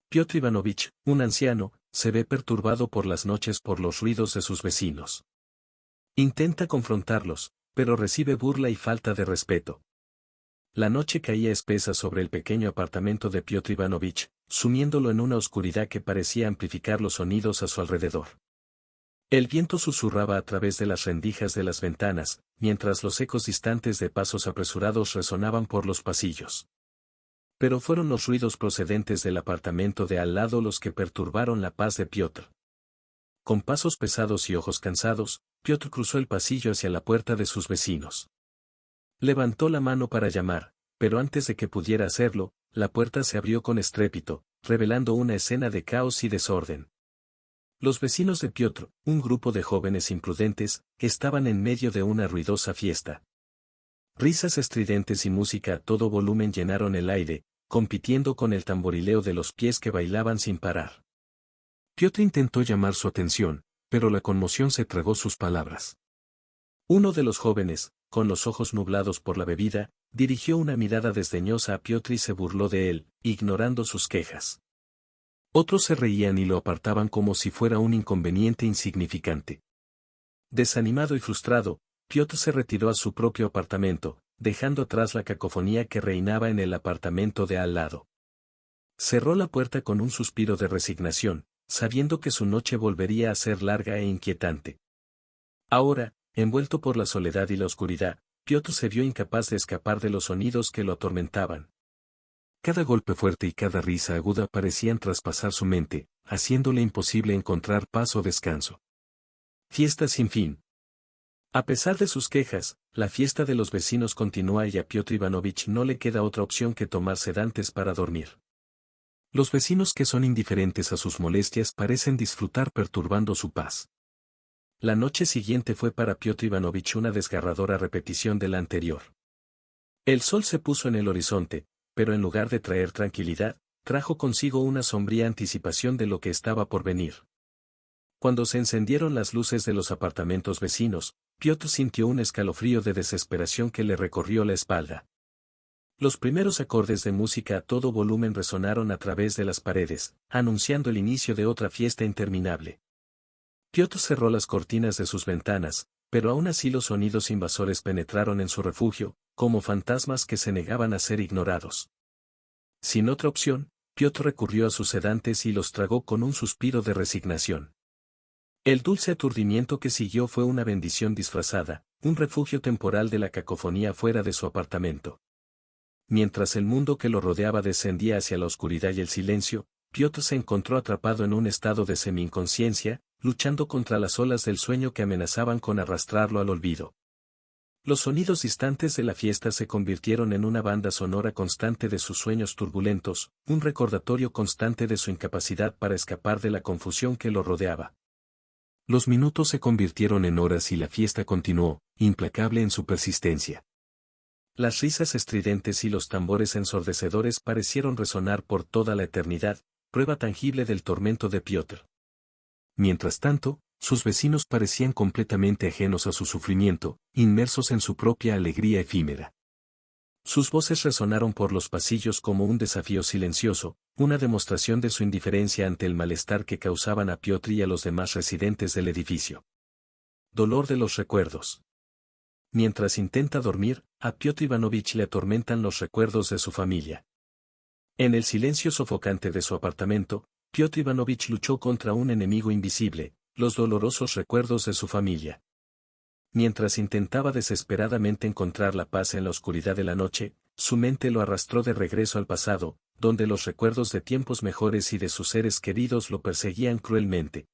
Piotr Ivanovich, un anciano, se ve perturbado por las noches por los ruidos de sus vecinos. Intenta confrontarlos, pero recibe burla y falta de respeto. La noche caía espesa sobre el pequeño apartamento de Piotr Ivanovich, sumiéndolo en una oscuridad que parecía amplificar los sonidos a su alrededor. El viento susurraba a través de las rendijas de las ventanas, mientras los ecos distantes de pasos apresurados resonaban por los pasillos. Pero fueron los ruidos procedentes del apartamento de al lado los que perturbaron la paz de Piotr. Con pasos pesados y ojos cansados, Piotr cruzó el pasillo hacia la puerta de sus vecinos. Levantó la mano para llamar, pero antes de que pudiera hacerlo, la puerta se abrió con estrépito, revelando una escena de caos y desorden. Los vecinos de Piotr, un grupo de jóvenes imprudentes, estaban en medio de una ruidosa fiesta. Risas estridentes y música a todo volumen llenaron el aire, compitiendo con el tamborileo de los pies que bailaban sin parar. Piotr intentó llamar su atención, pero la conmoción se tragó sus palabras. Uno de los jóvenes, con los ojos nublados por la bebida, dirigió una mirada desdeñosa a Piotr y se burló de él, ignorando sus quejas. Otros se reían y lo apartaban como si fuera un inconveniente insignificante. Desanimado y frustrado, Piotr se retiró a su propio apartamento, dejando atrás la cacofonía que reinaba en el apartamento de al lado. Cerró la puerta con un suspiro de resignación, sabiendo que su noche volvería a ser larga e inquietante. Ahora, envuelto por la soledad y la oscuridad, Piotr se vio incapaz de escapar de los sonidos que lo atormentaban. Cada golpe fuerte y cada risa aguda parecían traspasar su mente, haciéndole imposible encontrar paz o descanso. Fiesta sin fin. A pesar de sus quejas, la fiesta de los vecinos continúa y a Piotr Ivanovich no le queda otra opción que tomar sedantes para dormir. Los vecinos que son indiferentes a sus molestias parecen disfrutar perturbando su paz. La noche siguiente fue para Piotr Ivanovich una desgarradora repetición de la anterior. El sol se puso en el horizonte, pero en lugar de traer tranquilidad, trajo consigo una sombría anticipación de lo que estaba por venir. Cuando se encendieron las luces de los apartamentos vecinos, Piotr sintió un escalofrío de desesperación que le recorrió la espalda. Los primeros acordes de música a todo volumen resonaron a través de las paredes, anunciando el inicio de otra fiesta interminable. Piotr cerró las cortinas de sus ventanas, pero aún así los sonidos invasores penetraron en su refugio, como fantasmas que se negaban a ser ignorados. Sin otra opción, Piotr recurrió a sus sedantes y los tragó con un suspiro de resignación. El dulce aturdimiento que siguió fue una bendición disfrazada, un refugio temporal de la cacofonía fuera de su apartamento. Mientras el mundo que lo rodeaba descendía hacia la oscuridad y el silencio, Piotr se encontró atrapado en un estado de semi-inconsciencia, luchando contra las olas del sueño que amenazaban con arrastrarlo al olvido. Los sonidos distantes de la fiesta se convirtieron en una banda sonora constante de sus sueños turbulentos, un recordatorio constante de su incapacidad para escapar de la confusión que lo rodeaba. Los minutos se convirtieron en horas y la fiesta continuó, implacable en su persistencia. Las risas estridentes y los tambores ensordecedores parecieron resonar por toda la eternidad, prueba tangible del tormento de Piotr. Mientras tanto, sus vecinos parecían completamente ajenos a su sufrimiento, inmersos en su propia alegría efímera. Sus voces resonaron por los pasillos como un desafío silencioso, una demostración de su indiferencia ante el malestar que causaban a Piotr y a los demás residentes del edificio. Dolor de los recuerdos. Mientras intenta dormir, a Piotr Ivanovich le atormentan los recuerdos de su familia. En el silencio sofocante de su apartamento, Piotr Ivanovich luchó contra un enemigo invisible, los dolorosos recuerdos de su familia. Mientras intentaba desesperadamente encontrar la paz en la oscuridad de la noche, su mente lo arrastró de regreso al pasado, donde los recuerdos de tiempos mejores y de sus seres queridos lo perseguían cruelmente.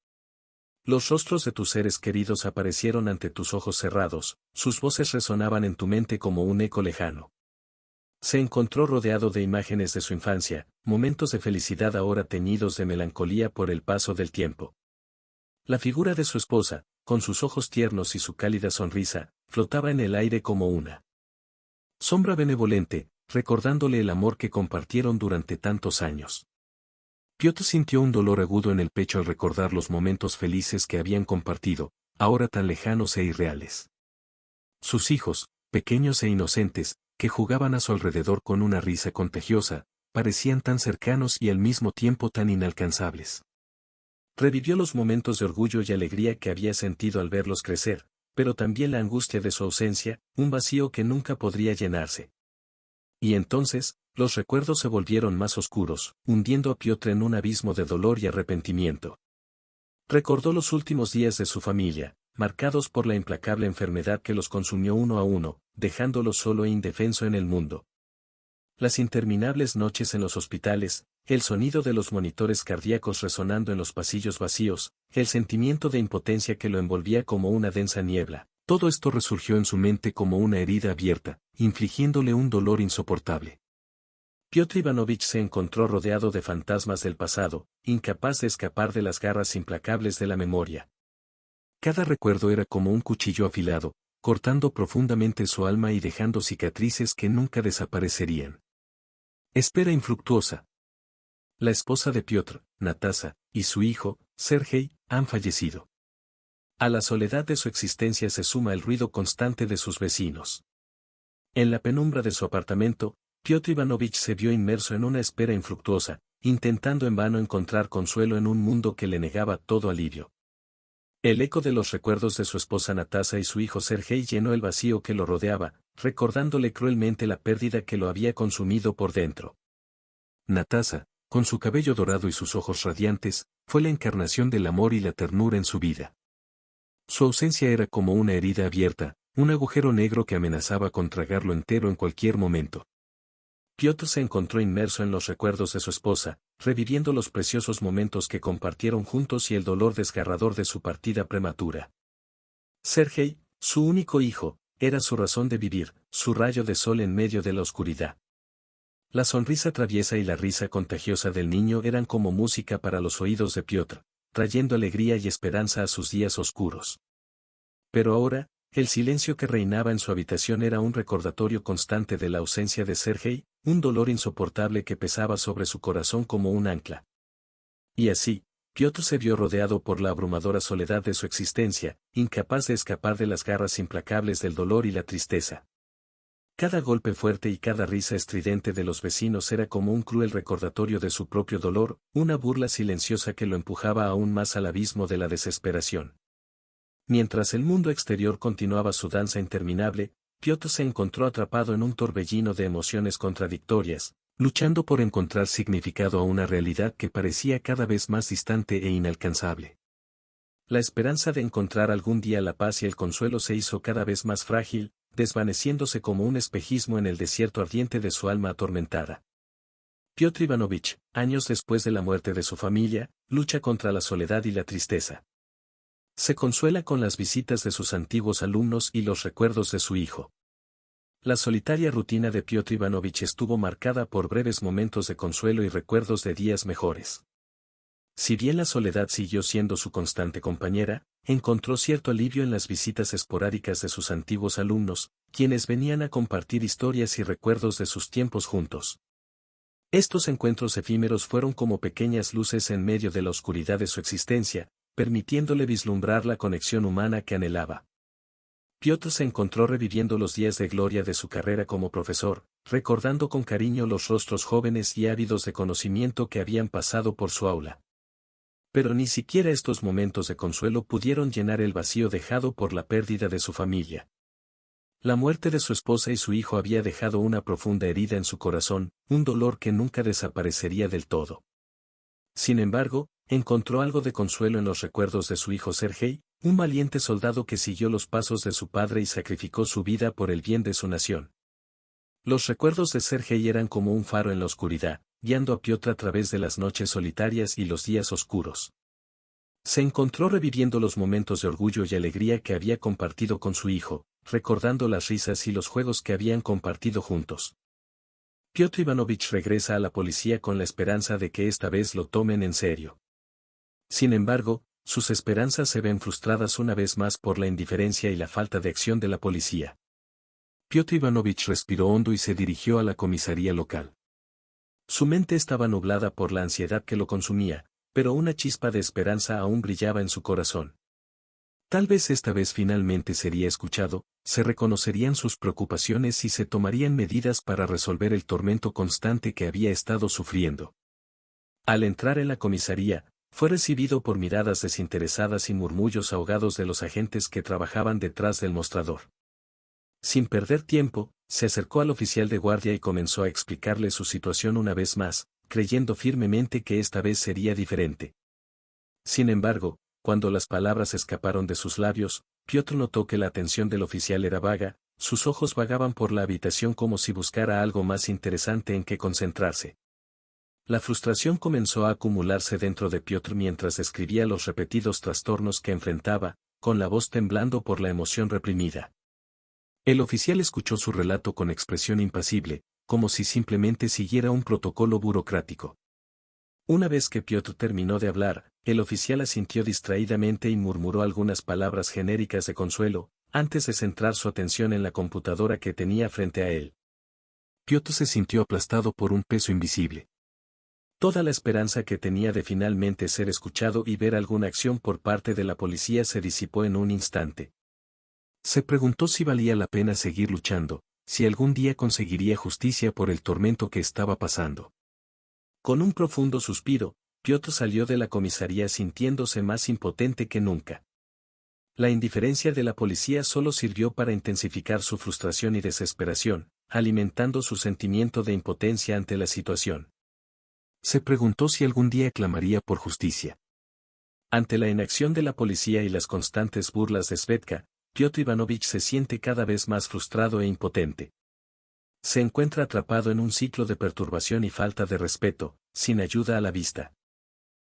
Los rostros de tus seres queridos aparecieron ante tus ojos cerrados, sus voces resonaban en tu mente como un eco lejano. Se encontró rodeado de imágenes de su infancia, momentos de felicidad ahora teñidos de melancolía por el paso del tiempo. La figura de su esposa, con sus ojos tiernos y su cálida sonrisa, flotaba en el aire como una sombra benevolente, recordándole el amor que compartieron durante tantos años. Piotr sintió un dolor agudo en el pecho al recordar los momentos felices que habían compartido, ahora tan lejanos e irreales. Sus hijos, pequeños e inocentes, que jugaban a su alrededor con una risa contagiosa, parecían tan cercanos y al mismo tiempo tan inalcanzables. Revivió los momentos de orgullo y alegría que había sentido al verlos crecer, pero también la angustia de su ausencia, un vacío que nunca podría llenarse. Y entonces, los recuerdos se volvieron más oscuros, hundiendo a Piotr en un abismo de dolor y arrepentimiento. Recordó los últimos días de su familia, marcados por la implacable enfermedad que los consumió uno a uno, dejándolos solo e indefenso en el mundo. Las interminables noches en los hospitales, el sonido de los monitores cardíacos resonando en los pasillos vacíos, el sentimiento de impotencia que lo envolvía como una densa niebla, todo esto resurgió en su mente como una herida abierta, infligiéndole un dolor insoportable. Piotr Ivanovich se encontró rodeado de fantasmas del pasado, incapaz de escapar de las garras implacables de la memoria. Cada recuerdo era como un cuchillo afilado, cortando profundamente su alma y dejando cicatrices que nunca desaparecerían. Espera infructuosa. La esposa de Piotr, Natasa, y su hijo, Sergei, han fallecido. A la soledad de su existencia se suma el ruido constante de sus vecinos. En la penumbra de su apartamento, Piotr Ivanovich se vio inmerso en una espera infructuosa, intentando en vano encontrar consuelo en un mundo que le negaba todo alivio. El eco de los recuerdos de su esposa Natasa y su hijo Sergei llenó el vacío que lo rodeaba, recordándole cruelmente la pérdida que lo había consumido por dentro. Natasa, con su cabello dorado y sus ojos radiantes, fue la encarnación del amor y la ternura en su vida. Su ausencia era como una herida abierta, un agujero negro que amenazaba con tragarlo entero en cualquier momento. Piotr se encontró inmerso en los recuerdos de su esposa, reviviendo los preciosos momentos que compartieron juntos y el dolor desgarrador de su partida prematura. Sergei, su único hijo, era su razón de vivir, su rayo de sol en medio de la oscuridad. La sonrisa traviesa y la risa contagiosa del niño eran como música para los oídos de Piotr, trayendo alegría y esperanza a sus días oscuros. Pero ahora, el silencio que reinaba en su habitación era un recordatorio constante de la ausencia de Sergei, un dolor insoportable que pesaba sobre su corazón como un ancla. Y así, Piotr se vio rodeado por la abrumadora soledad de su existencia, incapaz de escapar de las garras implacables del dolor y la tristeza. Cada golpe fuerte y cada risa estridente de los vecinos era como un cruel recordatorio de su propio dolor, una burla silenciosa que lo empujaba aún más al abismo de la desesperación. Mientras el mundo exterior continuaba su danza interminable, Piotr se encontró atrapado en un torbellino de emociones contradictorias, luchando por encontrar significado a una realidad que parecía cada vez más distante e inalcanzable. La esperanza de encontrar algún día la paz y el consuelo se hizo cada vez más frágil, desvaneciéndose como un espejismo en el desierto ardiente de su alma atormentada. Piotr Ivanovich, años después de la muerte de su familia, lucha contra la soledad y la tristeza. Se consuela con las visitas de sus antiguos alumnos y los recuerdos de su hijo. La solitaria rutina de Piotr Ivanovich estuvo marcada por breves momentos de consuelo y recuerdos de días mejores. Si bien la soledad siguió siendo su constante compañera, encontró cierto alivio en las visitas esporádicas de sus antiguos alumnos, quienes venían a compartir historias y recuerdos de sus tiempos juntos. Estos encuentros efímeros fueron como pequeñas luces en medio de la oscuridad de su existencia, permitiéndole vislumbrar la conexión humana que anhelaba. Piotr se encontró reviviendo los días de gloria de su carrera como profesor, recordando con cariño los rostros jóvenes y ávidos de conocimiento que habían pasado por su aula. Pero ni siquiera estos momentos de consuelo pudieron llenar el vacío dejado por la pérdida de su familia. La muerte de su esposa y su hijo había dejado una profunda herida en su corazón, un dolor que nunca desaparecería del todo. Sin embargo, encontró algo de consuelo en los recuerdos de su hijo Sergei, un valiente soldado que siguió los pasos de su padre y sacrificó su vida por el bien de su nación. Los recuerdos de Sergei eran como un faro en la oscuridad, guiando a Piotr a través de las noches solitarias y los días oscuros. Se encontró reviviendo los momentos de orgullo y alegría que había compartido con su hijo, recordando las risas y los juegos que habían compartido juntos. Piotr Ivanovich regresa a la policía con la esperanza de que esta vez lo tomen en serio. Sin embargo, sus esperanzas se ven frustradas una vez más por la indiferencia y la falta de acción de la policía. Piotr Ivanovich respiró hondo y se dirigió a la comisaría local. Su mente estaba nublada por la ansiedad que lo consumía, pero una chispa de esperanza aún brillaba en su corazón. Tal vez esta vez finalmente sería escuchado, Se reconocerían sus preocupaciones y se tomarían medidas para resolver el tormento constante que había estado sufriendo. Al entrar en la comisaría, fue recibido por miradas desinteresadas y murmullos ahogados de los agentes que trabajaban detrás del mostrador. Sin perder tiempo, se acercó al oficial de guardia y comenzó a explicarle su situación una vez más, creyendo firmemente que esta vez sería diferente. Sin embargo, cuando las palabras escaparon de sus labios, Piotr notó que la atención del oficial era vaga, sus ojos vagaban por la habitación como si buscara algo más interesante en que concentrarse. La frustración comenzó a acumularse dentro de Piotr mientras describía los repetidos trastornos que enfrentaba, con la voz temblando por la emoción reprimida. El oficial escuchó su relato con expresión impasible, como si simplemente siguiera un protocolo burocrático. Una vez que Piotr terminó de hablar, el oficial asintió distraídamente y murmuró algunas palabras genéricas de consuelo, antes de centrar su atención en la computadora que tenía frente a él. Piotr se sintió aplastado por un peso invisible. Toda la esperanza que tenía de finalmente ser escuchado y ver alguna acción por parte de la policía se disipó en un instante. Se preguntó si valía la pena seguir luchando, si algún día conseguiría justicia por el tormento que estaba pasando. Con un profundo suspiro, Piotr salió de la comisaría sintiéndose más impotente que nunca. La indiferencia de la policía solo sirvió para intensificar su frustración y desesperación, alimentando su sentimiento de impotencia ante la situación. Se preguntó si algún día clamaría por justicia. Ante la inacción de la policía y las constantes burlas de Svetka, Piotr Ivanovich se siente cada vez más frustrado e impotente. Se encuentra atrapado en un ciclo de perturbación y falta de respeto, sin ayuda a la vista.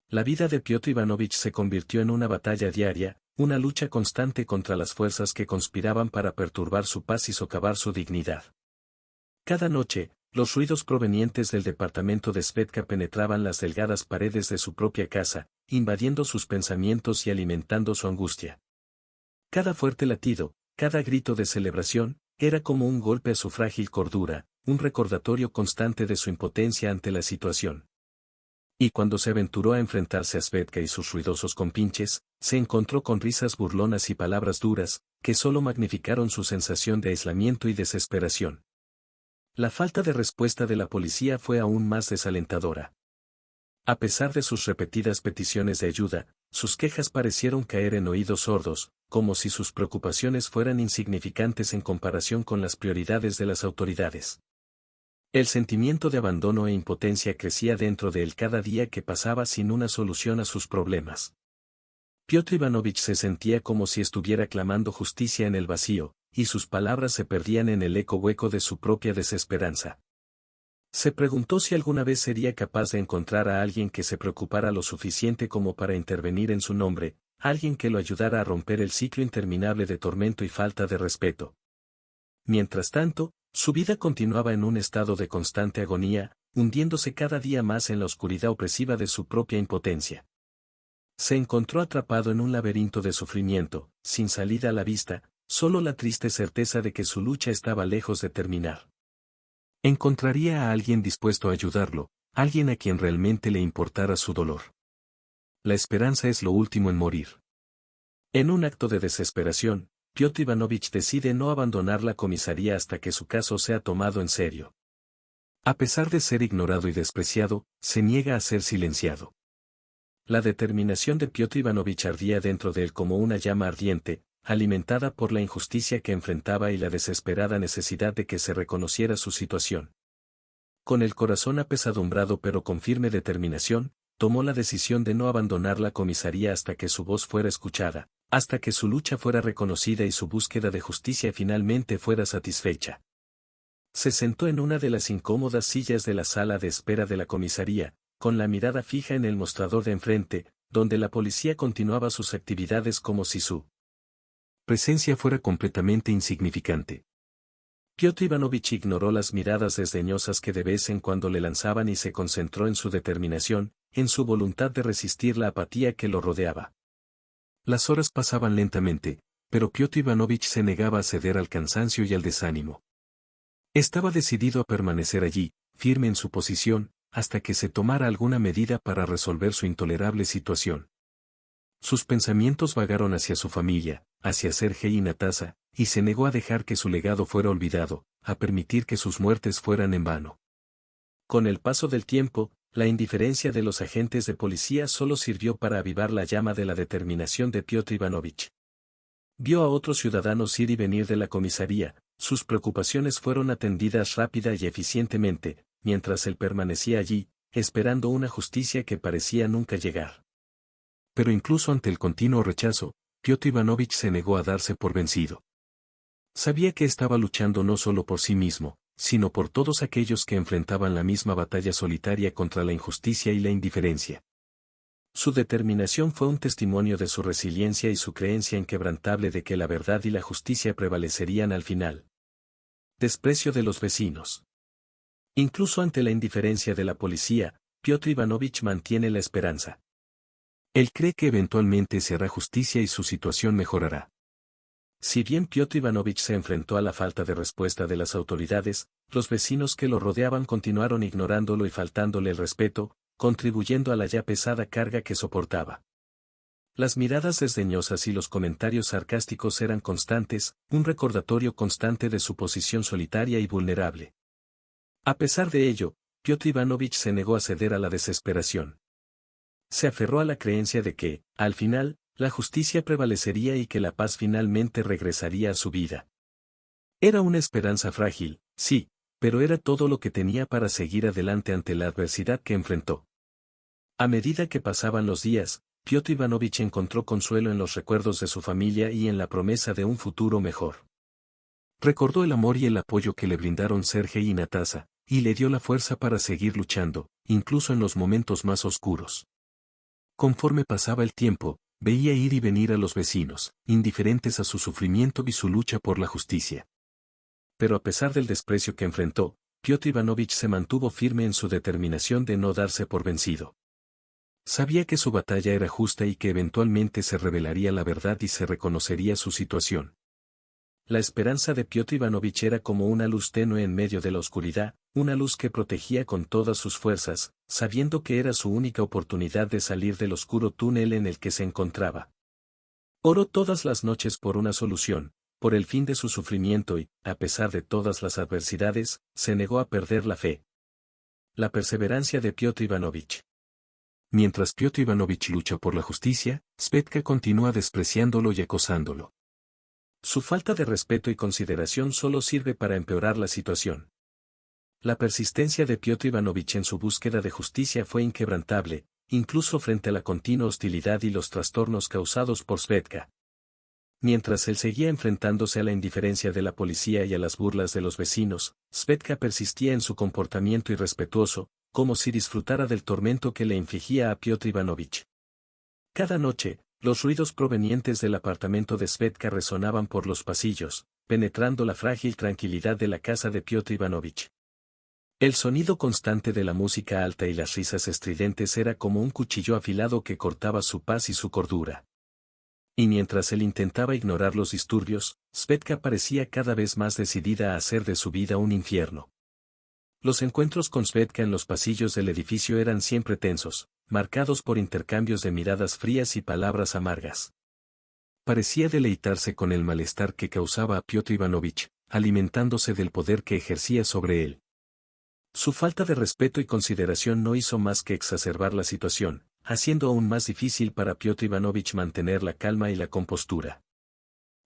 La vida de Piotr Ivanovich se convirtió en una batalla diaria, una lucha constante contra las fuerzas que conspiraban para perturbar su paz y socavar su dignidad. Cada noche, los ruidos provenientes del departamento de Svetka penetraban las delgadas paredes de su propia casa, invadiendo sus pensamientos y alimentando su angustia. Cada fuerte latido, cada grito de celebración, era como un golpe a su frágil cordura, un recordatorio constante de su impotencia ante la situación. Y cuando se aventuró a enfrentarse a Svetka y sus ruidosos compinches, se encontró con risas burlonas y palabras duras, que solo magnificaron su sensación de aislamiento y desesperación. La falta de respuesta de la policía fue aún más desalentadora. A pesar de sus repetidas peticiones de ayuda, sus quejas parecieron caer en oídos sordos, como si sus preocupaciones fueran insignificantes en comparación con las prioridades de las autoridades. El sentimiento de abandono e impotencia crecía dentro de él cada día que pasaba sin una solución a sus problemas. Piotr Ivanovich se sentía como si estuviera clamando justicia en el vacío, y sus palabras se perdían en el eco hueco de su propia desesperanza. Se preguntó si alguna vez sería capaz de encontrar a alguien que se preocupara lo suficiente como para intervenir en su nombre, alguien que lo ayudara a romper el ciclo interminable de tormento y falta de respeto. Mientras tanto, su vida continuaba en un estado de constante agonía, hundiéndose cada día más en la oscuridad opresiva de su propia impotencia. Se encontró atrapado en un laberinto de sufrimiento, sin salida a la vista, solo la triste certeza de que su lucha estaba lejos de terminar. Encontraría a alguien dispuesto a ayudarlo, alguien a quien realmente le importara su dolor. La esperanza es lo último en morir. En un acto de desesperación, Piotr Ivanovich decide no abandonar la comisaría hasta que su caso sea tomado en serio. A pesar de ser ignorado y despreciado, se niega a ser silenciado. La determinación de Piotr Ivanovich ardía dentro de él como una llama ardiente, alimentada por la injusticia que enfrentaba y la desesperada necesidad de que se reconociera su situación. Con el corazón apesadumbrado pero con firme determinación, tomó la decisión de no abandonar la comisaría hasta que su voz fuera escuchada, hasta que su lucha fuera reconocida y su búsqueda de justicia finalmente fuera satisfecha. Se sentó en una de las incómodas sillas de la sala de espera de la comisaría, con la mirada fija en el mostrador de enfrente, donde la policía continuaba sus actividades como si su presencia fuera completamente insignificante. Piotr Ivanovich ignoró las miradas desdeñosas que de vez en cuando le lanzaban y se concentró en su determinación, en su voluntad de resistir la apatía que lo rodeaba. Las horas pasaban lentamente, pero Piotr Ivanovich se negaba a ceder al cansancio y al desánimo. Estaba decidido a permanecer allí, firme en su posición, hasta que se tomara alguna medida para resolver su intolerable situación. Sus pensamientos vagaron hacia su familia, hacia Sergei y Natasa, y se negó a dejar que su legado fuera olvidado, a permitir que sus muertes fueran en vano. Con el paso del tiempo, la indiferencia de los agentes de policía solo sirvió para avivar la llama de la determinación de Piotr Ivanovich. Vio a otros ciudadanos ir y venir de la comisaría, sus preocupaciones fueron atendidas rápida y eficientemente, mientras él permanecía allí, esperando una justicia que parecía nunca llegar. Pero incluso ante el continuo rechazo, Piotr Ivanovich se negó a darse por vencido. Sabía que estaba luchando no solo por sí mismo, sino por todos aquellos que enfrentaban la misma batalla solitaria contra la injusticia y la indiferencia. Su determinación fue un testimonio de su resiliencia y su creencia inquebrantable de que la verdad y la justicia prevalecerían al final. Desprecio de los vecinos. Incluso ante la indiferencia de la policía, Piotr Ivanovich mantiene la esperanza. Él cree que eventualmente se hará justicia y su situación mejorará. Si bien Piotr Ivanovich se enfrentó a la falta de respuesta de las autoridades, los vecinos que lo rodeaban continuaron ignorándolo y faltándole el respeto, contribuyendo a la ya pesada carga que soportaba. Las miradas desdeñosas y los comentarios sarcásticos eran constantes, un recordatorio constante de su posición solitaria y vulnerable. A pesar de ello, Piotr Ivanovich se negó a ceder a la desesperación. Se aferró a la creencia de que, al final, la justicia prevalecería y que la paz finalmente regresaría a su vida. Era una esperanza frágil, sí, pero era todo lo que tenía para seguir adelante ante la adversidad que enfrentó. A medida que pasaban los días, Piotr Ivanovich encontró consuelo en los recuerdos de su familia y en la promesa de un futuro mejor. Recordó el amor y el apoyo que le brindaron Sergei y Natasa, y le dio la fuerza para seguir luchando, incluso en los momentos más oscuros. Conforme pasaba el tiempo, veía ir y venir a los vecinos, indiferentes a su sufrimiento y su lucha por la justicia. Pero a pesar del desprecio que enfrentó, Piotr Ivanovich se mantuvo firme en su determinación de no darse por vencido. Sabía que su batalla era justa y que eventualmente se revelaría la verdad y se reconocería su situación. La esperanza de Piotr Ivanovich era como una luz tenue en medio de la oscuridad, una luz que protegía con todas sus fuerzas, sabiendo que era su única oportunidad de salir del oscuro túnel en el que se encontraba. Oró todas las noches por una solución, por el fin de su sufrimiento y, a pesar de todas las adversidades, se negó a perder la fe. La perseverancia de Piotr Ivanovich. Mientras Piotr Ivanovich lucha por la justicia, Svetka continúa despreciándolo y acosándolo. Su falta de respeto y consideración solo sirve para empeorar la situación. La persistencia de Piotr Ivanovich en su búsqueda de justicia fue inquebrantable, incluso frente a la continua hostilidad y los trastornos causados por Svetka. Mientras él seguía enfrentándose a la indiferencia de la policía y a las burlas de los vecinos, Svetka persistía en su comportamiento irrespetuoso, como si disfrutara del tormento que le infligía a Piotr Ivanovich. Cada noche, los ruidos provenientes del apartamento de Svetka resonaban por los pasillos, penetrando la frágil tranquilidad de la casa de Piotr Ivanovich. El sonido constante de la música alta y las risas estridentes era como un cuchillo afilado que cortaba su paz y su cordura. Y mientras él intentaba ignorar los disturbios, Svetka parecía cada vez más decidida a hacer de su vida un infierno. Los encuentros con Svetka en los pasillos del edificio eran siempre tensos, marcados por intercambios de miradas frías y palabras amargas. Parecía deleitarse con el malestar que causaba a Piotr Ivanovich, alimentándose del poder que ejercía sobre él. Su falta de respeto y consideración no hizo más que exacerbar la situación, haciendo aún más difícil para Piotr Ivanovich mantener la calma y la compostura.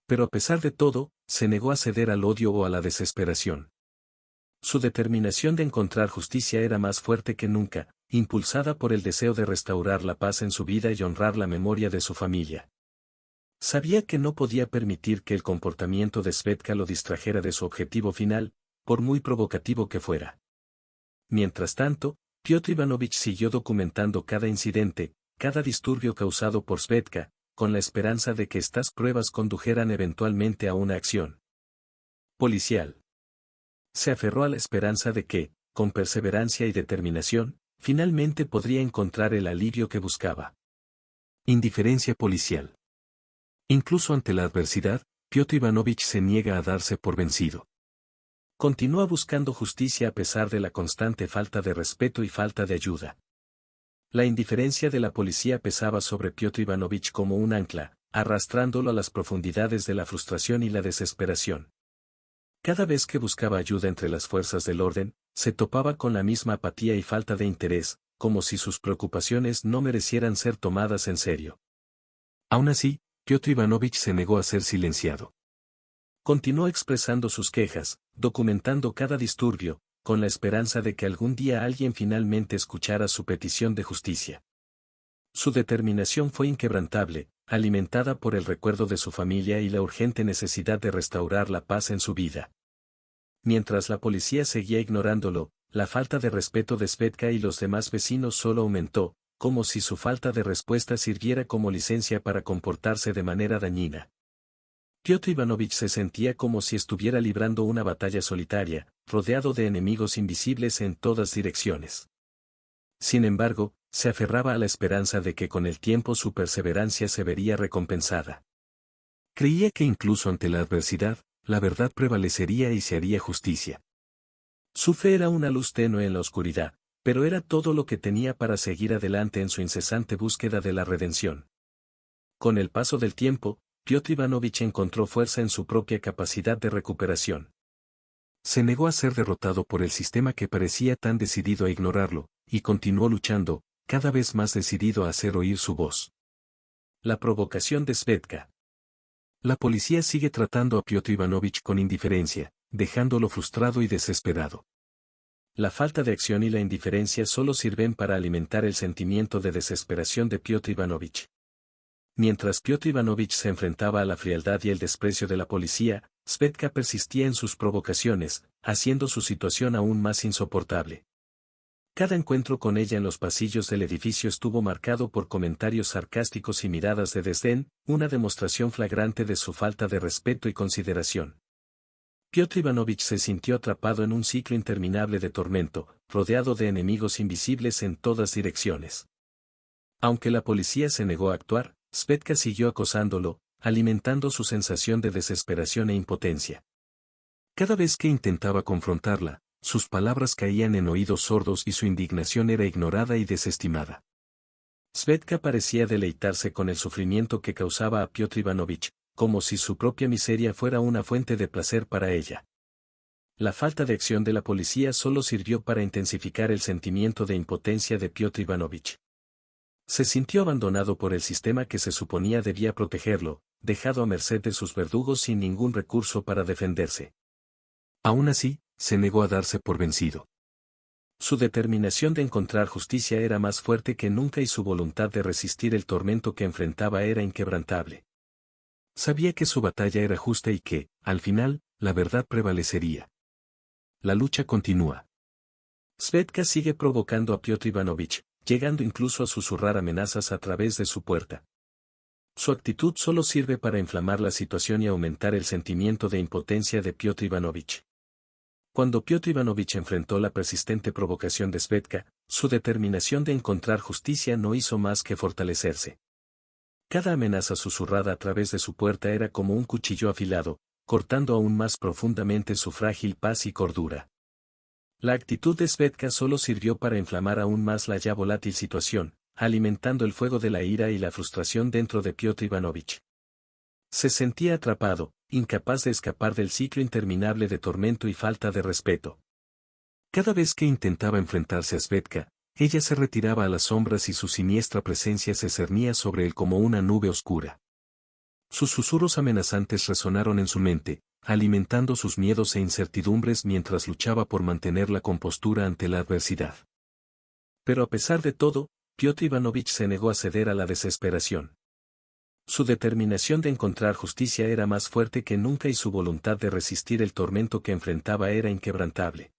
Pero a pesar de todo, se negó a ceder al odio o a la desesperación. Su determinación de encontrar justicia era más fuerte que nunca, impulsada por el deseo de restaurar la paz en su vida y honrar la memoria de su familia. Sabía que no podía permitir que el comportamiento de Svetka lo distrajera de su objetivo final, por muy provocativo que fuera. Mientras tanto, Piotr Ivanovich siguió documentando cada incidente, cada disturbio causado por Svetka, con la esperanza de que estas pruebas condujeran eventualmente a una acción policial. Se aferró a la esperanza de que, con perseverancia y determinación, finalmente podría encontrar el alivio que buscaba. Indiferencia policial. Incluso ante la adversidad, Piotr Ivanovich se niega a darse por vencido. Continúa buscando justicia a pesar de la constante falta de respeto y falta de ayuda. La indiferencia de la policía pesaba sobre Piotr Ivanovich como un ancla, arrastrándolo a las profundidades de la frustración y la desesperación. Cada vez que buscaba ayuda entre las fuerzas del orden, se topaba con la misma apatía y falta de interés, como si sus preocupaciones no merecieran ser tomadas en serio. Aún así, Piotr Ivanovich se negó a ser silenciado. Continuó expresando sus quejas, documentando cada disturbio, con la esperanza de que algún día alguien finalmente escuchara su petición de justicia. Su determinación fue inquebrantable, alimentada por el recuerdo de su familia y la urgente necesidad de restaurar la paz en su vida. Mientras la policía seguía ignorándolo, la falta de respeto de Svetka y los demás vecinos solo aumentó, como si su falta de respuesta sirviera como licencia para comportarse de manera dañina. Piotr Ivanovich se sentía como si estuviera librando una batalla solitaria, rodeado de enemigos invisibles en todas direcciones. Sin embargo, se aferraba a la esperanza de que con el tiempo su perseverancia se vería recompensada. Creía que incluso ante la adversidad, la verdad prevalecería y se haría justicia. Su fe era una luz tenue en la oscuridad, pero era todo lo que tenía para seguir adelante en su incesante búsqueda de la redención. Con el paso del tiempo, Piotr Ivanovich encontró fuerza en su propia capacidad de recuperación. Se negó a ser derrotado por el sistema que parecía tan decidido a ignorarlo, y continuó luchando, cada vez más decidido a hacer oír su voz. La provocación de Svetka. La policía sigue tratando a Piotr Ivanovich con indiferencia, dejándolo frustrado y desesperado. La falta de acción y la indiferencia solo sirven para alimentar el sentimiento de desesperación de Piotr Ivanovich. Mientras Piotr Ivanovich se enfrentaba a la frialdad y el desprecio de la policía, Svetka persistía en sus provocaciones, haciendo su situación aún más insoportable. Cada encuentro con ella en los pasillos del edificio estuvo marcado por comentarios sarcásticos y miradas de desdén, una demostración flagrante de su falta de respeto y consideración. Piotr Ivanovich se sintió atrapado en un ciclo interminable de tormento, rodeado de enemigos invisibles en todas direcciones. Aunque la policía se negó a actuar, Svetka siguió acosándolo, alimentando su sensación de desesperación e impotencia. Cada vez que intentaba confrontarla, sus palabras caían en oídos sordos y su indignación era ignorada y desestimada. Svetka parecía deleitarse con el sufrimiento que causaba a Piotr Ivanovich, como si su propia miseria fuera una fuente de placer para ella. La falta de acción de la policía solo sirvió para intensificar el sentimiento de impotencia de Piotr Ivanovich. Se sintió abandonado por el sistema que se suponía debía protegerlo, dejado a merced de sus verdugos sin ningún recurso para defenderse. Aún así, se negó a darse por vencido. Su determinación de encontrar justicia era más fuerte que nunca y su voluntad de resistir el tormento que enfrentaba era inquebrantable. Sabía que su batalla era justa y que, al final, la verdad prevalecería. La lucha continúa. Svetka sigue provocando a Piotr Ivanovich, llegando incluso a susurrar amenazas a través de su puerta. Su actitud solo sirve para inflamar la situación y aumentar el sentimiento de impotencia de Piotr Ivanovich. Cuando Piotr Ivanovich enfrentó la persistente provocación de Svetka, su determinación de encontrar justicia no hizo más que fortalecerse. Cada amenaza susurrada a través de su puerta era como un cuchillo afilado, cortando aún más profundamente su frágil paz y cordura. La actitud de Svetka solo sirvió para inflamar aún más la ya volátil situación, alimentando el fuego de la ira y la frustración dentro de Piotr Ivanovich. Se sentía atrapado, incapaz de escapar del ciclo interminable de tormento y falta de respeto. Cada vez que intentaba enfrentarse a Svetka, ella se retiraba a las sombras y su siniestra presencia se cernía sobre él como una nube oscura. Sus susurros amenazantes resonaron en su mente, alimentando sus miedos e incertidumbres mientras luchaba por mantener la compostura ante la adversidad. Pero a pesar de todo, Piotr Ivanovich se negó a ceder a la desesperación. Su determinación de encontrar justicia era más fuerte que nunca y su voluntad de resistir el tormento que enfrentaba era inquebrantable.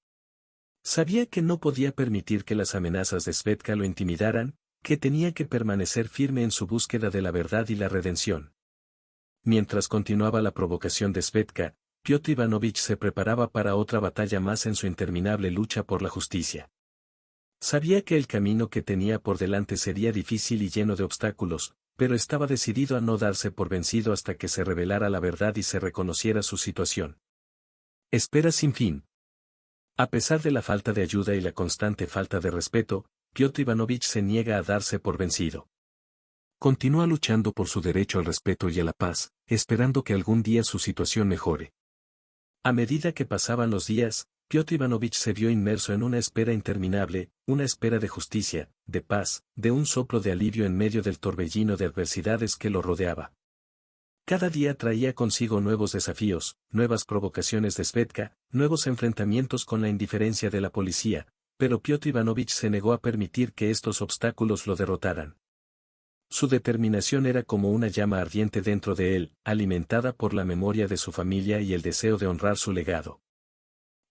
Sabía que no podía permitir que las amenazas de Svetka lo intimidaran, que tenía que permanecer firme en su búsqueda de la verdad y la redención. Mientras continuaba la provocación de Svetka, Piotr Ivanovich se preparaba para otra batalla más en su interminable lucha por la justicia. Sabía que el camino que tenía por delante sería difícil y lleno de obstáculos, pero estaba decidido a no darse por vencido hasta que se revelara la verdad y se reconociera su situación. Espera sin fin. A pesar de la falta de ayuda y la constante falta de respeto, Piotr Ivanovich se niega a darse por vencido. Continúa luchando por su derecho al respeto y a la paz, esperando que algún día su situación mejore. A medida que pasaban los días, Piotr Ivanovich se vio inmerso en una espera interminable, una espera de justicia, de paz, de un soplo de alivio en medio del torbellino de adversidades que lo rodeaba. Cada día traía consigo nuevos desafíos, nuevas provocaciones de Svetka, nuevos enfrentamientos con la indiferencia de la policía, pero Piotr Ivanovich se negó a permitir que estos obstáculos lo derrotaran. Su determinación era como una llama ardiente dentro de él, alimentada por la memoria de su familia y el deseo de honrar su legado.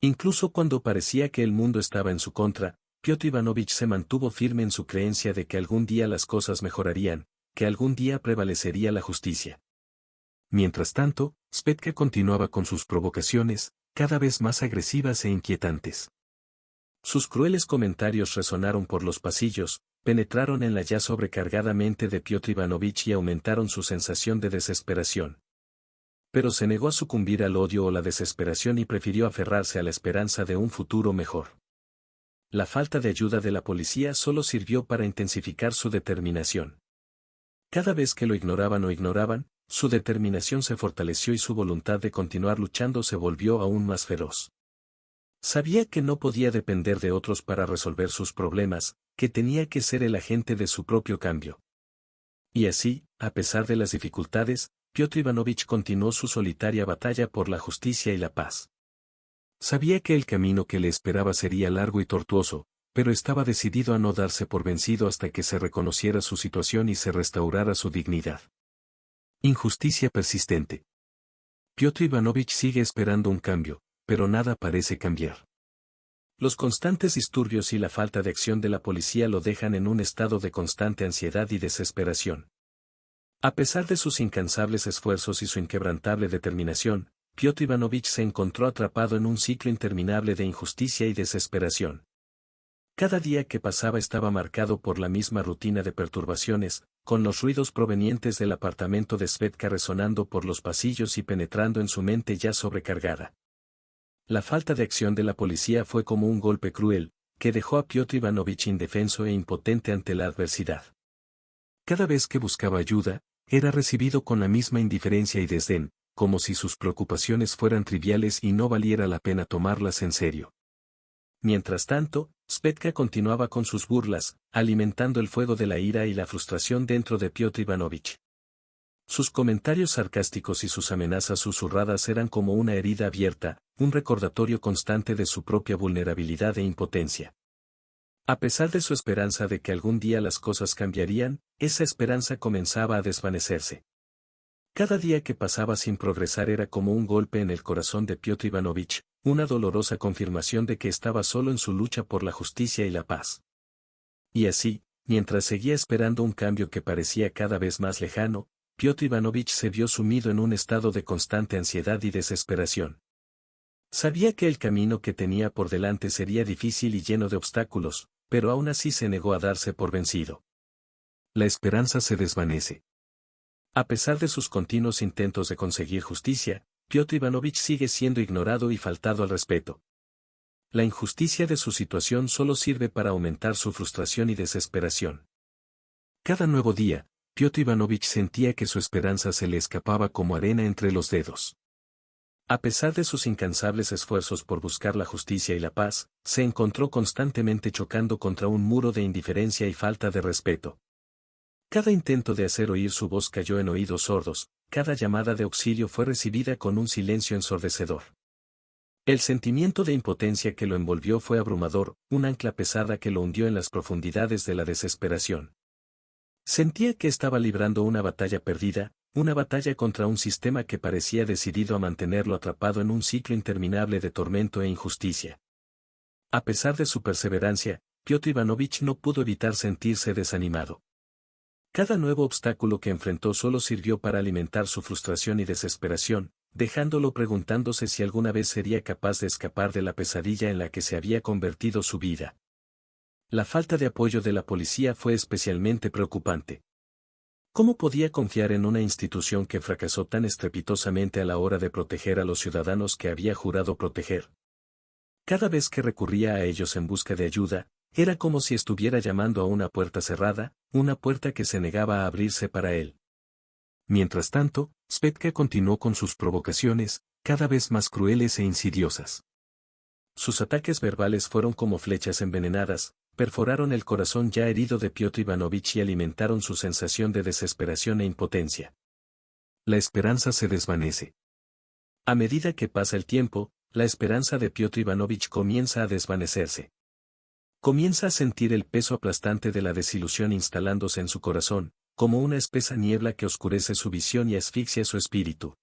Incluso cuando parecía que el mundo estaba en su contra, Piotr Ivanovich se mantuvo firme en su creencia de que algún día las cosas mejorarían, que algún día prevalecería la justicia. Mientras tanto, Svetka continuaba con sus provocaciones, cada vez más agresivas e inquietantes. Sus crueles comentarios resonaron por los pasillos, penetraron en la ya sobrecargada mente de Piotr Ivanovich y aumentaron su sensación de desesperación. Pero se negó a sucumbir al odio o la desesperación y prefirió aferrarse a la esperanza de un futuro mejor. La falta de ayuda de la policía solo sirvió para intensificar su determinación. Cada vez que lo ignoraban, su determinación se fortaleció y su voluntad de continuar luchando se volvió aún más feroz. Sabía que no podía depender de otros para resolver sus problemas, que tenía que ser el agente de su propio cambio. Y así, a pesar de las dificultades, Piotr Ivanovich continuó su solitaria batalla por la justicia y la paz. Sabía que el camino que le esperaba sería largo y tortuoso, pero estaba decidido a no darse por vencido hasta que se reconociera su situación y se restaurara su dignidad. Injusticia persistente. Piotr Ivanovich sigue esperando un cambio, pero nada parece cambiar. Los constantes disturbios y la falta de acción de la policía lo dejan en un estado de constante ansiedad y desesperación. A pesar de sus incansables esfuerzos y su inquebrantable determinación, Piotr Ivanovich se encontró atrapado en un ciclo interminable de injusticia y desesperación. Cada día que pasaba estaba marcado por la misma rutina de perturbaciones, con los ruidos provenientes del apartamento de Svetka resonando por los pasillos y penetrando en su mente ya sobrecargada. La falta de acción de la policía fue como un golpe cruel, que dejó a Piotr Ivanovich indefenso e impotente ante la adversidad. Cada vez que buscaba ayuda, era recibido con la misma indiferencia y desdén, como si sus preocupaciones fueran triviales y no valiera la pena tomarlas en serio. Mientras tanto, Svetka continuaba con sus burlas, alimentando el fuego de la ira y la frustración dentro de Piotr Ivanovich. Sus comentarios sarcásticos y sus amenazas susurradas eran como una herida abierta, un recordatorio constante de su propia vulnerabilidad e impotencia. A pesar de su esperanza de que algún día las cosas cambiarían, esa esperanza comenzaba a desvanecerse. Cada día que pasaba sin progresar era como un golpe en el corazón de Piotr Ivanovich, una dolorosa confirmación de que estaba solo en su lucha por la justicia y la paz. Y así, mientras seguía esperando un cambio que parecía cada vez más lejano, Piotr Ivanovich se vio sumido en un estado de constante ansiedad y desesperación. Sabía que el camino que tenía por delante sería difícil y lleno de obstáculos, pero aún así se negó a darse por vencido. La esperanza se desvanece. A pesar de sus continuos intentos de conseguir justicia, Piotr Ivanovich sigue siendo ignorado y faltado al respeto. La injusticia de su situación solo sirve para aumentar su frustración y desesperación. Cada nuevo día, Piotr Ivanovich sentía que su esperanza se le escapaba como arena entre los dedos. A pesar de sus incansables esfuerzos por buscar la justicia y la paz, se encontró constantemente chocando contra un muro de indiferencia y falta de respeto. Cada intento de hacer oír su voz cayó en oídos sordos, cada llamada de auxilio fue recibida con un silencio ensordecedor. El sentimiento de impotencia que lo envolvió fue abrumador, un ancla pesada que lo hundió en las profundidades de la desesperación. Sentía que estaba librando una batalla perdida, una batalla contra un sistema que parecía decidido a mantenerlo atrapado en un ciclo interminable de tormento e injusticia. A pesar de su perseverancia, Piotr Ivanovich no pudo evitar sentirse desanimado. Cada nuevo obstáculo que enfrentó solo sirvió para alimentar su frustración y desesperación, dejándolo preguntándose si alguna vez sería capaz de escapar de la pesadilla en la que se había convertido su vida. La falta de apoyo de la policía fue especialmente preocupante. ¿Cómo podía confiar en una institución que fracasó tan estrepitosamente a la hora de proteger a los ciudadanos que había jurado proteger? Cada vez que recurría a ellos en busca de ayuda, Era como si estuviera llamando a una puerta cerrada, una puerta que se negaba a abrirse para él. Mientras tanto, Svedka continuó con sus provocaciones, cada vez más crueles e insidiosas. Sus ataques verbales fueron como flechas envenenadas, perforaron el corazón ya herido de Piotr Ivanovich y alimentaron su sensación de desesperación e impotencia. La esperanza se desvanece. A medida que pasa el tiempo, la esperanza de Piotr Ivanovich comienza a desvanecerse. Comienza a sentir el peso aplastante de la desilusión instalándose en su corazón, como una espesa niebla que oscurece su visión y asfixia su espíritu.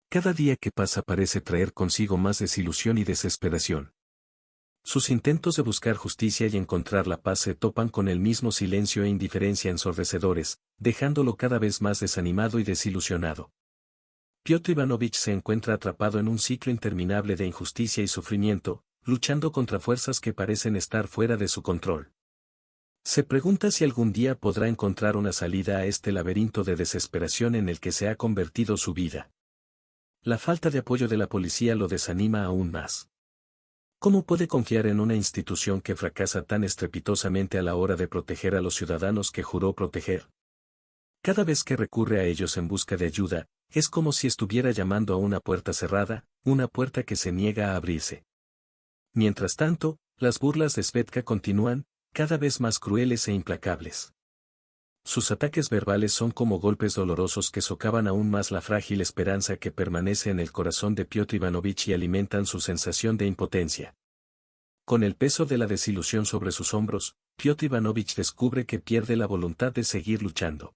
Cada día que pasa parece traer consigo más desilusión y desesperación. Sus intentos de buscar justicia y encontrar la paz se topan con el mismo silencio e indiferencia ensordecedores, dejándolo cada vez más desanimado y desilusionado. Piotr Ivanovich se encuentra atrapado en un ciclo interminable de injusticia y sufrimiento, luchando contra fuerzas que parecen estar fuera de su control. Se pregunta si algún día podrá encontrar una salida a este laberinto de desesperación en el que se ha convertido su vida. La falta de apoyo de la policía lo desanima aún más. ¿Cómo puede confiar en una institución que fracasa tan estrepitosamente a la hora de proteger a los ciudadanos que juró proteger? Cada vez que recurre a ellos en busca de ayuda, es como si estuviera llamando a una puerta cerrada, una puerta que se niega a abrirse. Mientras tanto, las burlas de Svedka continúan, cada vez más crueles e implacables. Sus ataques verbales son como golpes dolorosos que socavan aún más la frágil esperanza que permanece en el corazón de Piotr Ivanovich y alimentan su sensación de impotencia. Con el peso de la desilusión sobre sus hombros, Piotr Ivanovich descubre que pierde la voluntad de seguir luchando.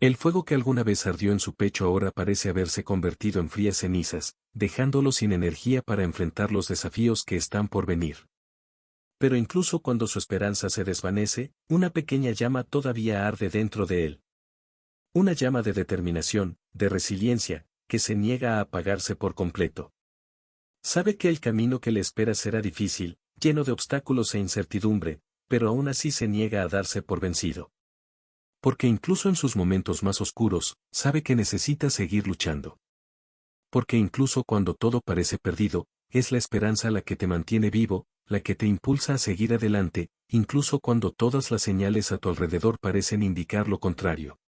El fuego que alguna vez ardió en su pecho ahora parece haberse convertido en frías cenizas, dejándolo sin energía para enfrentar los desafíos que están por venir. Pero incluso cuando su esperanza se desvanece, una pequeña llama todavía arde dentro de él. Una llama de determinación, de resiliencia, que se niega a apagarse por completo. Sabe que el camino que le espera será difícil, lleno de obstáculos e incertidumbre, pero aún así se niega a darse por vencido. Porque incluso en sus momentos más oscuros, sabe que necesita seguir luchando. Porque incluso cuando todo parece perdido, es la esperanza la que te mantiene vivo, la que te impulsa a seguir adelante, incluso cuando todas las señales a tu alrededor parecen indicar lo contrario.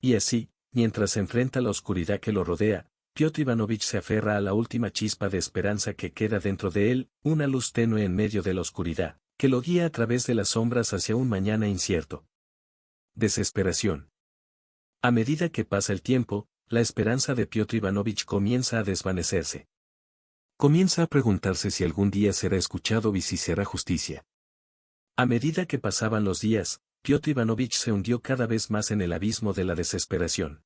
Y así, mientras se enfrenta a la oscuridad que lo rodea, Piotr Ivanovich se aferra a la última chispa de esperanza que queda dentro de él, una luz tenue en medio de la oscuridad, que lo guía a través de las sombras hacia un mañana incierto. Desesperación. A medida que pasa el tiempo, la esperanza de Piotr Ivanovich comienza a desvanecerse. Comienza a preguntarse si algún día será escuchado y si se hará justicia. A medida que pasaban los días, Piotr Ivanovich se hundió cada vez más en el abismo de la desesperación.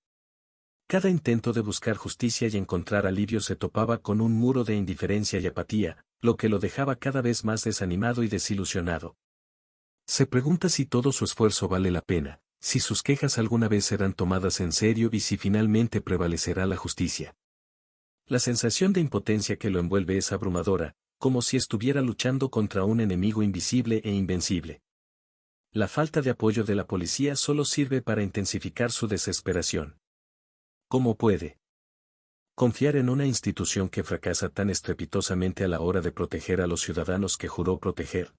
Cada intento de buscar justicia y encontrar alivio se topaba con un muro de indiferencia y apatía, lo que lo dejaba cada vez más desanimado y desilusionado. Se pregunta si todo su esfuerzo vale la pena, si sus quejas alguna vez serán tomadas en serio y si finalmente prevalecerá la justicia. La sensación de impotencia que lo envuelve es abrumadora, como si estuviera luchando contra un enemigo invisible e invencible. La falta de apoyo de la policía solo sirve para intensificar su desesperación. ¿Cómo puede confiar en una institución que fracasa tan estrepitosamente a la hora de proteger a los ciudadanos que juró proteger?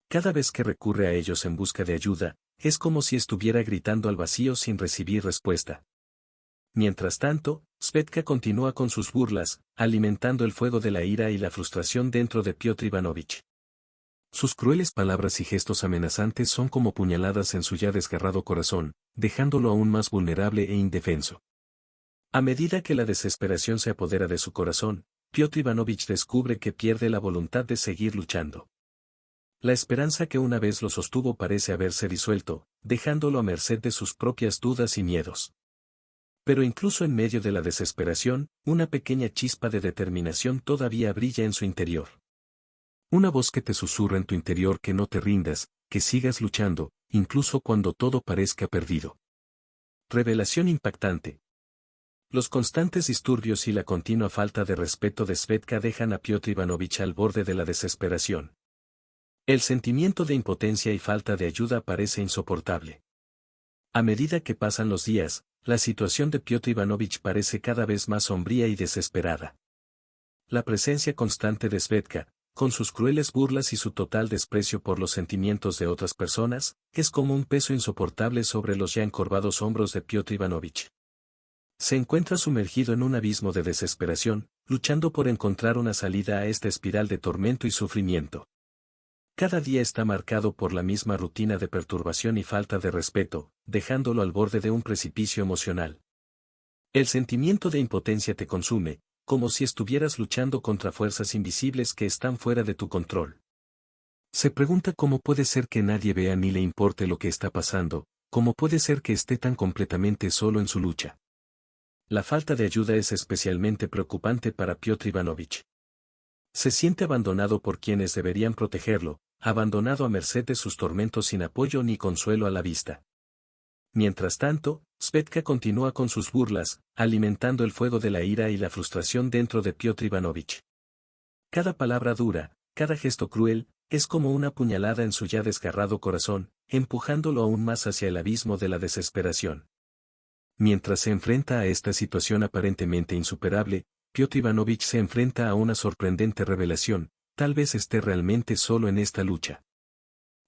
Cada vez que recurre a ellos en busca de ayuda, es como si estuviera gritando al vacío sin recibir respuesta. Mientras tanto, Svedka continúa con sus burlas, alimentando el fuego de la ira y la frustración dentro de Piotr Ivanovich. Sus crueles palabras y gestos amenazantes son como puñaladas en su ya desgarrado corazón, dejándolo aún más vulnerable e indefenso. A medida que la desesperación se apodera de su corazón, Piotr Ivanovich descubre que pierde la voluntad de seguir luchando. La esperanza que una vez lo sostuvo parece haberse disuelto, dejándolo a merced de sus propias dudas y miedos. Pero incluso en medio de la desesperación, una pequeña chispa de determinación todavía brilla en su interior. Una voz que te susurra en tu interior que no te rindas, que sigas luchando, incluso cuando todo parezca perdido. Revelación impactante. Los constantes disturbios y la continua falta de respeto de Svedka dejan a Piotr Ivanovich al borde de la desesperación. El sentimiento de impotencia y falta de ayuda parece insoportable. A medida que pasan los días, la situación de Piotr Ivanovich parece cada vez más sombría y desesperada. La presencia constante de Svedka, con sus crueles burlas y su total desprecio por los sentimientos de otras personas, es como un peso insoportable sobre los ya encorvados hombros de Piotr Ivanovich. Se encuentra sumergido en un abismo de desesperación, luchando por encontrar una salida a esta espiral de tormento y sufrimiento. Cada día está marcado por la misma rutina de perturbación y falta de respeto, dejándolo al borde de un precipicio emocional. El sentimiento de impotencia te consume, como si estuvieras luchando contra fuerzas invisibles que están fuera de tu control. Se pregunta cómo puede ser que nadie vea ni le importe lo que está pasando, cómo puede ser que esté tan completamente solo en su lucha. La falta de ayuda es especialmente preocupante para Piotr Ivanovich. Se siente abandonado por quienes deberían protegerlo, abandonado a merced de sus tormentos sin apoyo ni consuelo a la vista. Mientras tanto, Svetka continúa con sus burlas, alimentando el fuego de la ira y la frustración dentro de Piotr Ivanovich. Cada palabra dura, cada gesto cruel, es como una puñalada en su ya desgarrado corazón, empujándolo aún más hacia el abismo de la desesperación. Mientras se enfrenta a esta situación aparentemente insuperable, Piotr Ivanovich se enfrenta a una sorprendente revelación: tal vez esté realmente solo en esta lucha.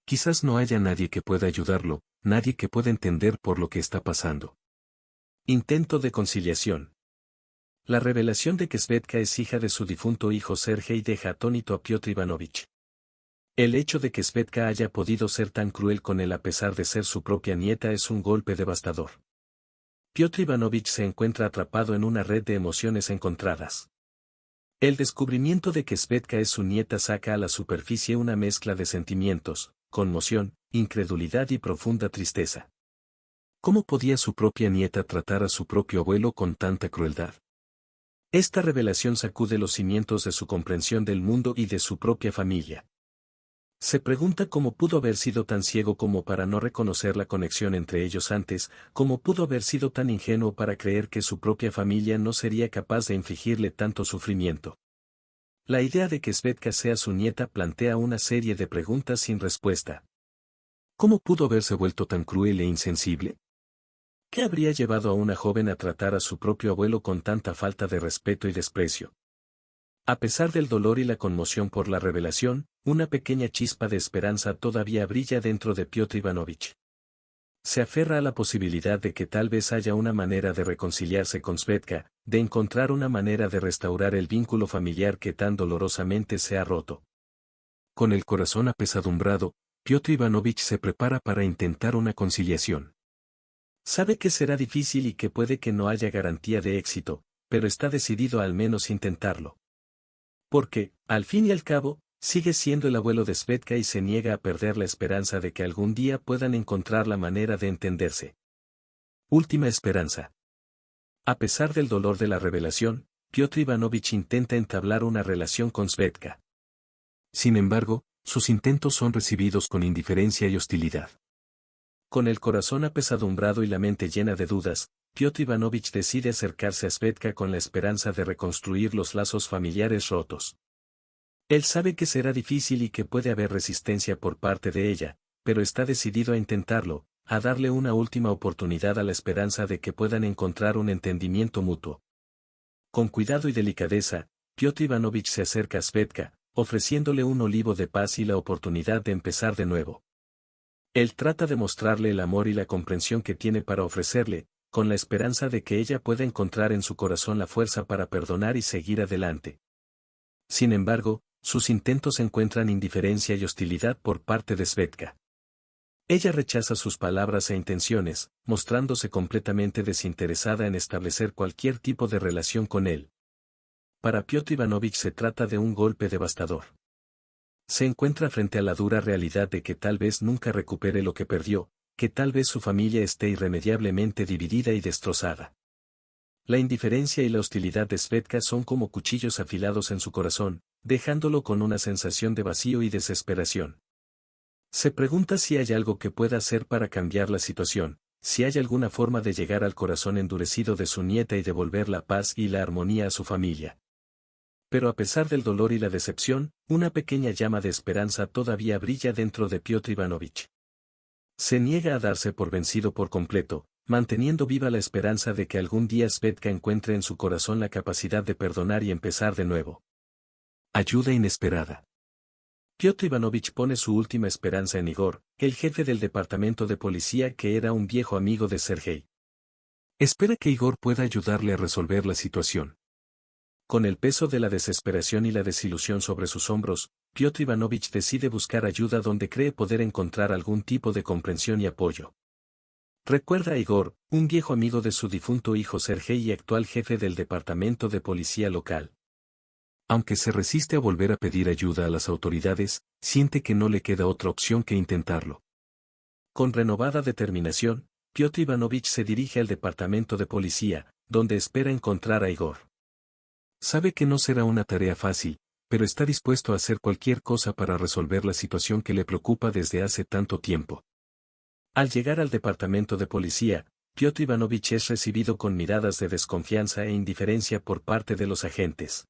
Quizás no haya nadie que pueda ayudarlo, nadie que pueda entender por lo que está pasando. Intento de conciliación. La revelación de que Svetka es hija de su difunto hijo Sergei deja atónito a Piotr Ivanovich. El hecho de que Svetka haya podido ser tan cruel con él a pesar de ser su propia nieta es un golpe devastador. Piotr Ivanovich se encuentra atrapado en una red de emociones encontradas. El descubrimiento de que Svetka es su nieta saca a la superficie una mezcla de sentimientos: conmoción, incredulidad y profunda tristeza. ¿Cómo podía su propia nieta tratar a su propio abuelo con tanta crueldad? Esta revelación sacude los cimientos de su comprensión del mundo y de su propia familia. Se pregunta cómo pudo haber sido tan ciego como para no reconocer la conexión entre ellos antes, cómo pudo haber sido tan ingenuo para creer que su propia familia no sería capaz de infligirle tanto sufrimiento. La idea de que Svetka sea su nieta plantea una serie de preguntas sin respuesta. ¿Cómo pudo haberse vuelto tan cruel e insensible? ¿Qué habría llevado a una joven a tratar a su propio abuelo con tanta falta de respeto y desprecio? A pesar del dolor y la conmoción por la revelación, una pequeña chispa de esperanza todavía brilla dentro de Piotr Ivanovich. Se aferra a la posibilidad de que tal vez haya una manera de reconciliarse con Svetka, de encontrar una manera de restaurar el vínculo familiar que tan dolorosamente se ha roto. Con el corazón apesadumbrado, Piotr Ivanovich se prepara para intentar una conciliación. Sabe que será difícil y que puede que no haya garantía de éxito, pero está decidido a al menos intentarlo. Porque, al fin y al cabo, sigue siendo el abuelo de Svetka y se niega a perder la esperanza de que algún día puedan encontrar la manera de entenderse. Última esperanza. A pesar del dolor de la revelación, Piotr Ivanovich intenta entablar una relación con Svetka. Sin embargo, sus intentos son recibidos con indiferencia y hostilidad. Con el corazón apesadumbrado y la mente llena de dudas, Piotr Ivanovich decide acercarse a Svetka con la esperanza de reconstruir los lazos familiares rotos. Él sabe que será difícil y que puede haber resistencia por parte de ella, pero está decidido a intentarlo, a darle una última oportunidad a la esperanza de que puedan encontrar un entendimiento mutuo. Con cuidado y delicadeza, Piotr Ivanovich se acerca a Svetka, ofreciéndole un olivo de paz y la oportunidad de empezar de nuevo. Él trata de mostrarle el amor y la comprensión que tiene para ofrecerle, con la esperanza de que ella pueda encontrar en su corazón la fuerza para perdonar y seguir adelante. Sin embargo, sus intentos encuentran indiferencia y hostilidad por parte de Svetka. Ella rechaza sus palabras e intenciones, mostrándose completamente desinteresada en establecer cualquier tipo de relación con él. Para Piotr Ivanovich se trata de un golpe devastador. Se encuentra frente a la dura realidad de que tal vez nunca recupere lo que perdió, que tal vez su familia esté irremediablemente dividida y destrozada. La indiferencia y la hostilidad de Svetka son como cuchillos afilados en su corazón, dejándolo con una sensación de vacío y desesperación. Se pregunta si hay algo que pueda hacer para cambiar la situación, si hay alguna forma de llegar al corazón endurecido de su nieta y devolver la paz y la armonía a su familia. Pero a pesar del dolor y la decepción, una pequeña llama de esperanza todavía brilla dentro de Piotr Ivanovich. Se niega a darse por vencido por completo, manteniendo viva la esperanza de que algún día Svetka encuentre en su corazón la capacidad de perdonar y empezar de nuevo. Ayuda inesperada. Piotr Ivanovich pone su última esperanza en Igor, el jefe del departamento de policía que era un viejo amigo de Sergei. Espera que Igor pueda ayudarle a resolver la situación. Con el peso de la desesperación y la desilusión sobre sus hombros, Piotr Ivanovich decide buscar ayuda donde cree poder encontrar algún tipo de comprensión y apoyo. Recuerda a Igor, un viejo amigo de su difunto hijo Sergei y actual jefe del departamento de policía local. Aunque se resiste a volver a pedir ayuda a las autoridades, siente que no le queda otra opción que intentarlo. Con renovada determinación, Piotr Ivanovich se dirige al departamento de policía, donde espera encontrar a Igor. Sabe que no será una tarea fácil, pero está dispuesto a hacer cualquier cosa para resolver la situación que le preocupa desde hace tanto tiempo. Al llegar al departamento de policía, Piotr Ivanovich es recibido con miradas de desconfianza e indiferencia por parte de los agentes.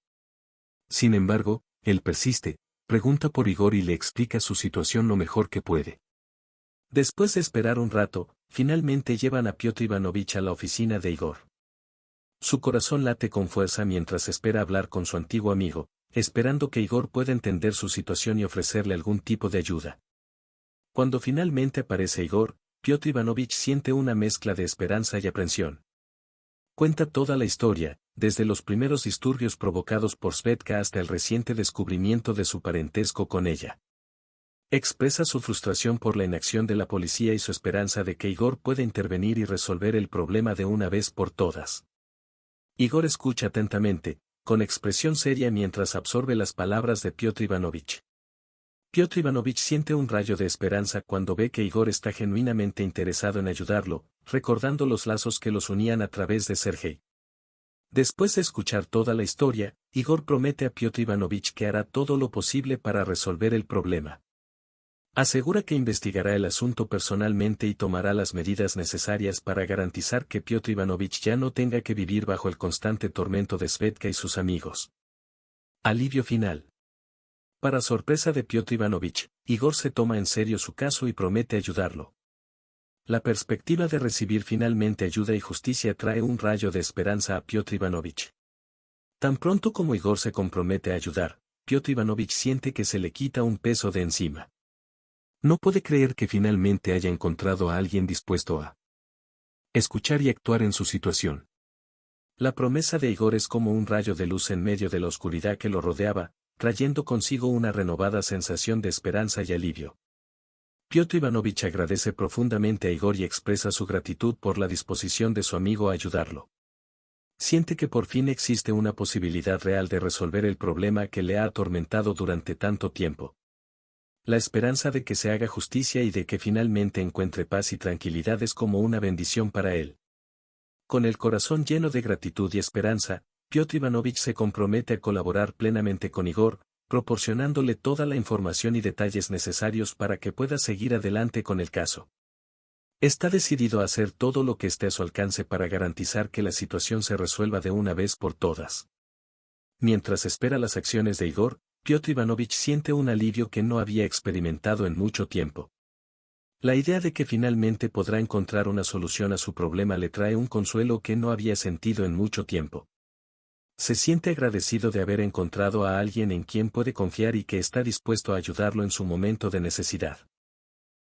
Sin embargo, él persiste, pregunta por Igor y le explica su situación lo mejor que puede. Después de esperar un rato, finalmente llevan a Piotr Ivanovich a la oficina de Igor. Su corazón late con fuerza mientras espera hablar con su antiguo amigo, esperando que Igor pueda entender su situación y ofrecerle algún tipo de ayuda. Cuando finalmente aparece Igor, Piotr Ivanovich siente una mezcla de esperanza y aprensión. Cuenta toda la historia, desde los primeros disturbios provocados por Svetka hasta el reciente descubrimiento de su parentesco con ella. Expresa su frustración por la inacción de la policía y su esperanza de que Igor pueda intervenir y resolver el problema de una vez por todas. Igor escucha atentamente, con expresión seria mientras absorbe las palabras de Piotr Ivanovich. Piotr Ivanovich siente un rayo de esperanza cuando ve que Igor está genuinamente interesado en ayudarlo, recordando los lazos que los unían a través de Sergei. Después de escuchar toda la historia, Igor promete a Piotr Ivanovich que hará todo lo posible para resolver el problema. Asegura que investigará el asunto personalmente y tomará las medidas necesarias para garantizar que Piotr Ivanovich ya no tenga que vivir bajo el constante tormento de Svetka y sus amigos. Alivio final. Para sorpresa de Piotr Ivanovich, Igor se toma en serio su caso y promete ayudarlo. La perspectiva de recibir finalmente ayuda y justicia trae un rayo de esperanza a Piotr Ivanovich. Tan pronto como Igor se compromete a ayudar, Piotr Ivanovich siente que se le quita un peso de encima. No puede creer que finalmente haya encontrado a alguien dispuesto a escuchar y actuar en su situación. La promesa de Igor es como un rayo de luz en medio de la oscuridad que lo rodeaba, trayendo consigo una renovada sensación de esperanza y alivio. Piotr Ivanovich agradece profundamente a Igor y expresa su gratitud por la disposición de su amigo a ayudarlo. Siente que por fin existe una posibilidad real de resolver el problema que le ha atormentado durante tanto tiempo. La esperanza de que se haga justicia y de que finalmente encuentre paz y tranquilidad es como una bendición para él. Con el corazón lleno de gratitud y esperanza, Piotr Ivanovich se compromete a colaborar plenamente con Igor, proporcionándole toda la información y detalles necesarios para que pueda seguir adelante con el caso. Está decidido a hacer todo lo que esté a su alcance para garantizar que la situación se resuelva de una vez por todas. Mientras espera las acciones de Igor, Piotr Ivanovich siente un alivio que no había experimentado en mucho tiempo. La idea de que finalmente podrá encontrar una solución a su problema le trae un consuelo que no había sentido en mucho tiempo. Se siente agradecido de haber encontrado a alguien en quien puede confiar y que está dispuesto a ayudarlo en su momento de necesidad.